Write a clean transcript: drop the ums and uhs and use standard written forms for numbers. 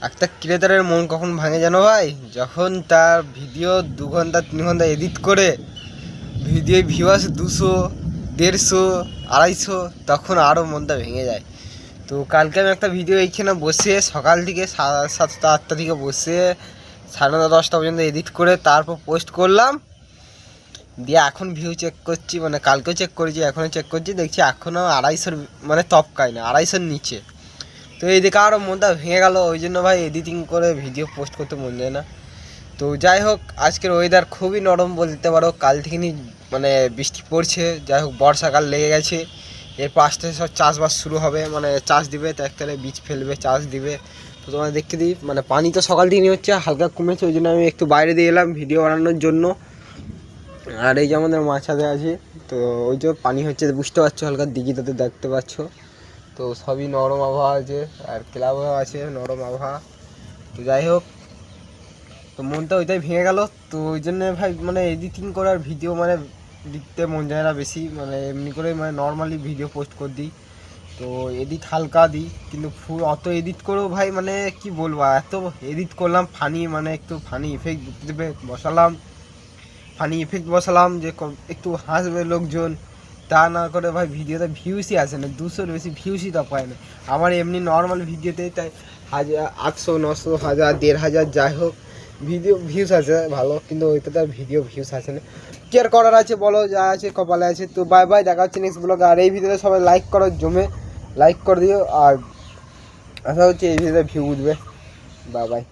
একটা ক্রিয়েটারের মন কখন ভাঙে জানো ভাই, যখন তার ভিডিও 2 ঘন্টা 3 ঘন্টা এডিট করে ভিডিও ভিউয়ার্স 200, 150, 250, তখন আরও মনটা ভেঙে যায়। তো কালকে আমি একটা ভিডিও এইখানে বসে সকাল থেকে 7টা 8টা থেকে বসে 9:30 10টা পর্যন্ত এডিট করে তারপর পোস্ট করলাম। দিয়ে এখন ভিউ চেক করছি, মানে কালকেও চেক করেছি, এখনও চেক করছি, দেখছি এখনও 250 মানে টপকায় না, 250 নিচে। তো এই দিকে আরও মনটা ভেঙে গেল, ওই জন্য ভাই এডিটিং করে ভিডিও পোস্ট করতে মন যায় না। তো যাই হোক, আজকের ওয়েদার খুবই নরম বলতে পারো, কাল থেকে মানে বৃষ্টি পড়ছে। যাই হোক, বর্ষাকাল লেগে গেছে, এরপর আস্তে আস্তে সব চাষবাস শুরু হবে, মানে চাষ দিবে, ট্র্যাক্টরে বীজ ফেলবে, চাষ দিবে। তো তোমার দেখতে দিই, মানে পানি তো সকাল থেকে হচ্ছে, হালকা কমেছে, ওই জন্য আমি একটু বাইরে দিয়ে এলাম ভিডিও বানানোর জন্য। আর এই যে আমাদের মাছাতে আছে, তো ওই যে পানি হচ্ছে, বুঝতে পারছো, হালকা দিঘিটাতে দেখতে পাচ্ছ। তো সবই নরম আবহাওয়া আছে, আর ক্লাবও আছে নরম আবহাওয়া। তো যাই হোক, তো মনটা ওইটাই ভেঙে গেল। তো ওই জন্য ভাই মানে এডিটিং করার ভিডিও মানে দিতে মন যায় না বেশি, মানে এমনি করে মানে নর্মালি ভিডিও পোস্ট করে দিই। তো এডিট হালকা দিই, কিন্তু ফুল অত এডিট করেও ভাই মানে কি বলবো, এত এডিট করলাম, ফানি মানে একটু ফানি ইফেক্ট দেবে বসালাম, ফানি ইফেক্ট বসালাম যে একটু হাসবে লোকজন, তা না করে ভাই ভিডিওতে ভিউসই আসে না, 200-র বেশি ভিউসই তা পায় না। আমার এমনি নর্মাল ভিডিওতেই তাই 800, 900, 1000, 1500, যাই হোক ভিডিও ভিউস আছে ভালো, কিন্তু ওইটাতে আর ভিডিও ভিউস আসে না। কি আর করার আছে বলো, যা আছে কপালে আছে। তো বাই বাই, দেখা হচ্ছে নেক্সট ব্লগে। আর এই ভিডিওতে সবাই লাইক করো, জমে লাইক করে দিও, আর আশা হচ্ছে এই ভিডিওতে ভিউ উঠবে। Bye bye.